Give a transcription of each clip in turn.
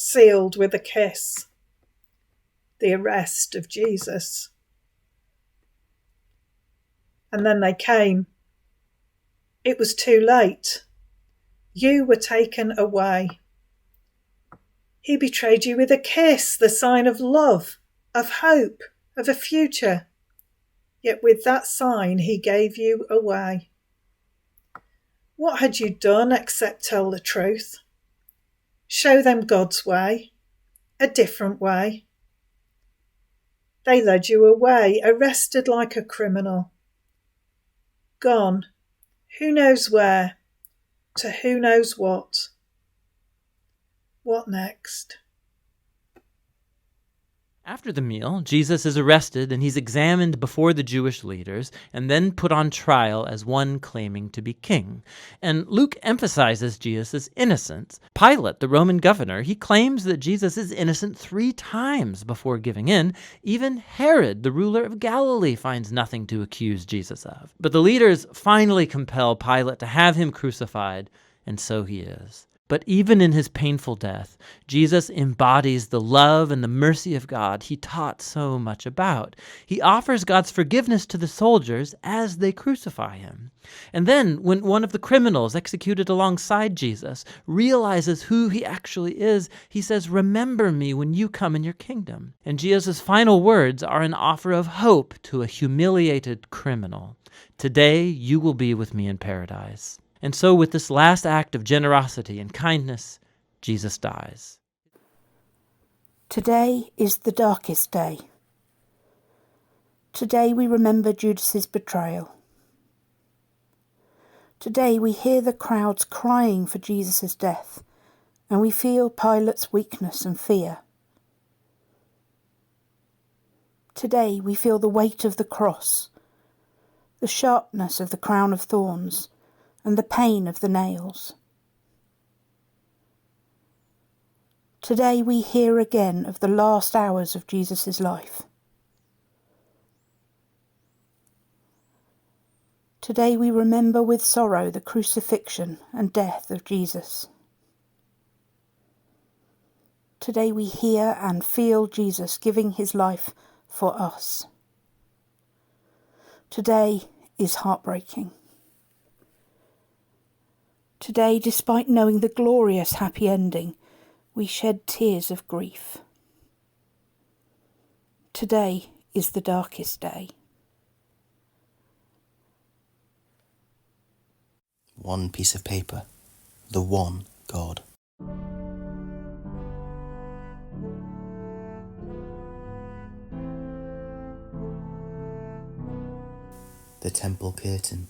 sealed with a kiss, the arrest of Jesus. And then they came. It was too late. You were taken away. He betrayed you with a kiss, the sign of love, of hope, of a future. Yet with that sign he gave you away. What had you done except tell the truth? Show them God's way, a different way. They led you away, arrested like a criminal. Gone, who knows where, to who knows what. What next? After the meal, Jesus is arrested and he's examined before the Jewish leaders and then put on trial as one claiming to be king. And Luke emphasizes Jesus' innocence. Pilate, the Roman governor, he claims that Jesus is innocent 3 times before giving in. Even Herod, the ruler of Galilee, finds nothing to accuse Jesus of. But the leaders finally compel Pilate to have him crucified, and so he is. But even in his painful death, Jesus embodies the love and the mercy of God he taught so much about. He offers God's forgiveness to the soldiers as they crucify him. And then, when one of the criminals executed alongside Jesus realizes who he actually is, he says, "Remember me when you come in your kingdom." And Jesus' final words are an offer of hope to a humiliated criminal. "Today you will be with me in paradise." And so with this last act of generosity and kindness, Jesus dies. Today is the darkest day. Today we remember Judas's betrayal. Today we hear the crowds crying for Jesus' death, and we feel Pilate's weakness and fear. Today we feel the weight of the cross, the sharpness of the crown of thorns, and the pain of the nails. Today we hear again of the last hours of Jesus' life. Today we remember with sorrow the crucifixion and death of Jesus. Today we hear and feel Jesus giving his life for us. Today is heartbreaking. Today, despite knowing the glorious happy ending, we shed tears of grief. Today is the darkest day. One piece of paper, the one God. The temple curtain,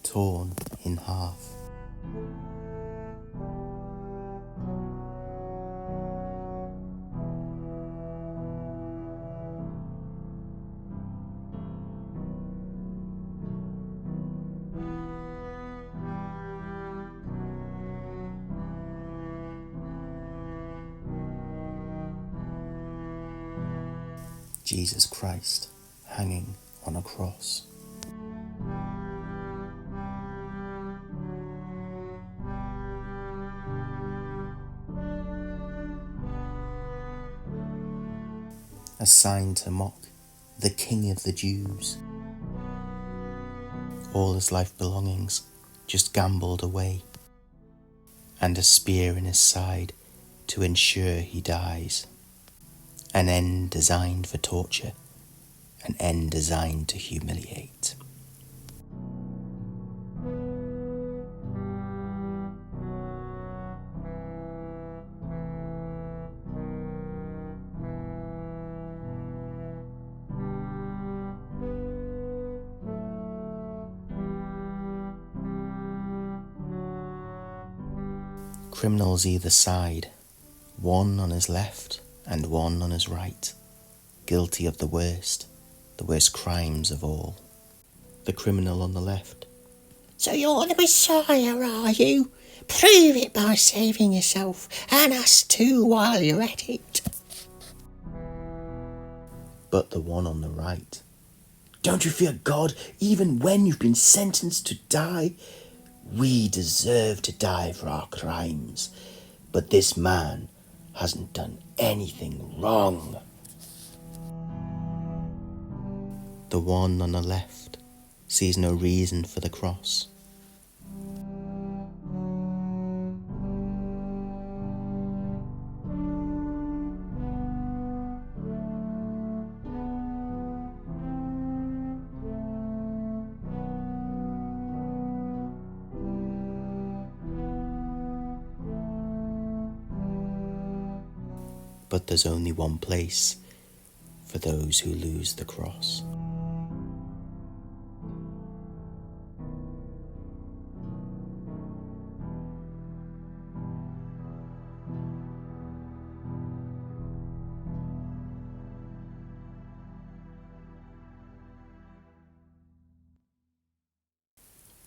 torn in half. Jesus Christ hanging on a cross. A sign to mock the King of the Jews. All his life belongings just gambled away, and a spear in his side to ensure he dies. An end designed for torture, an end designed to humiliate. Criminals either side, one on his left and one on his right, guilty of the worst crimes of all. The criminal on the left. "So you're the Messiah, are you? Prove it by saving yourself, and us too while you're at it." But the one on the right. "Don't you fear God even when you've been sentenced to die? We deserve to die for our crimes, but this man hasn't done anything wrong. The one on the left sees no reason for the cross. But there's only one place for those who lose the cross.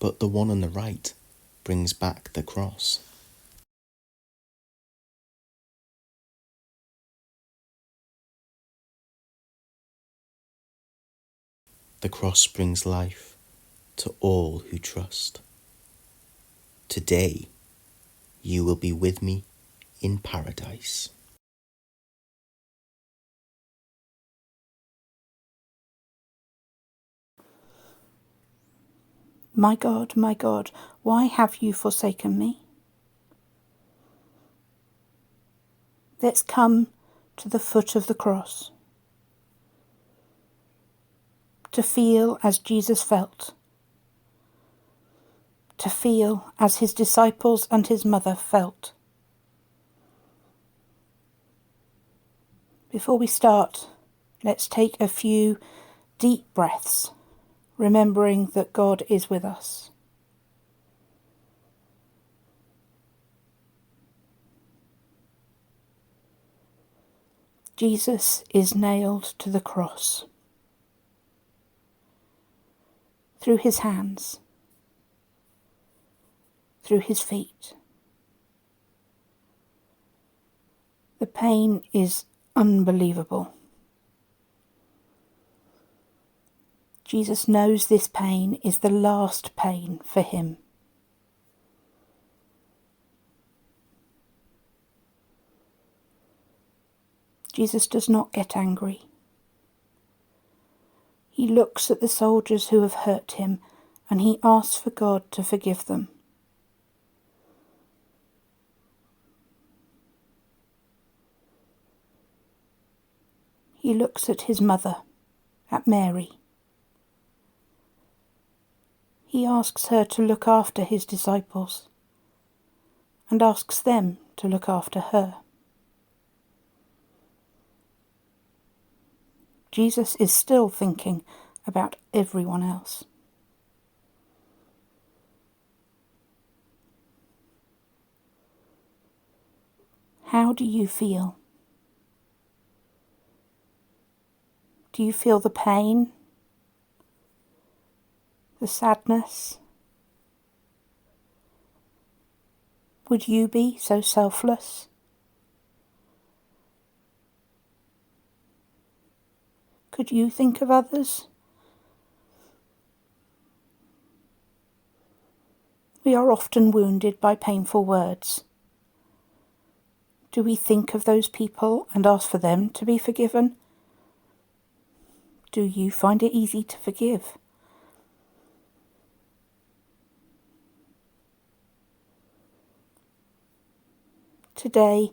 But the one on the right brings back the cross. The cross brings life to all who trust. Today, you will be with me in paradise. My God, why have you forsaken me? Let's come to the foot of the cross, to feel as Jesus felt, to feel as his disciples and his mother felt. Before we start, let's take a few deep breaths, remembering that God is with us. Jesus is nailed to the cross. Through his hands, through his feet. The pain is unbelievable. Jesus knows this pain is the last pain for him. Jesus does not get angry. He looks at the soldiers who have hurt him and he asks for God to forgive them. He looks at his mother, at Mary. He asks her to look after his disciples and asks them to look after her. Jesus is still thinking about everyone else. How do you feel? Do you feel the pain? The sadness? Would you be so selfless? Could you think of others? We are often wounded by painful words. Do we think of those people and ask for them to be forgiven? Do you find it easy to forgive? Today,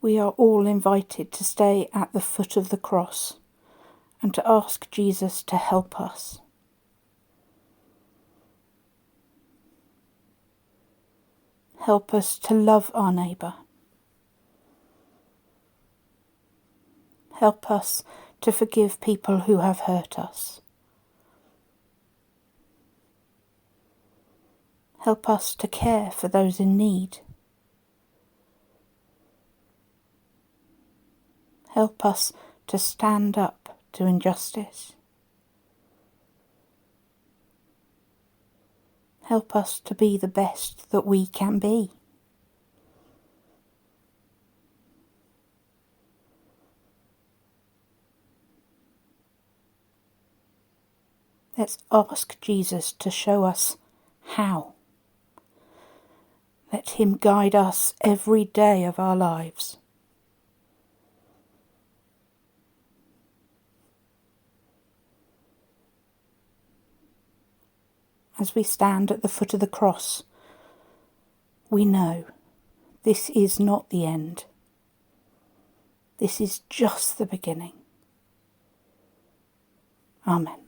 we are all invited to stay at the foot of the cross and to ask Jesus to help us. Help us to love our neighbour. Help us to forgive people who have hurt us. Help us to care for those in need. Help us to stand up to injustice. Help us to be the best that we can be. Let's ask Jesus to show us how. Let him guide us every day of our lives. As we stand at the foot of the cross, we know this is not the end. This is just the beginning. Amen.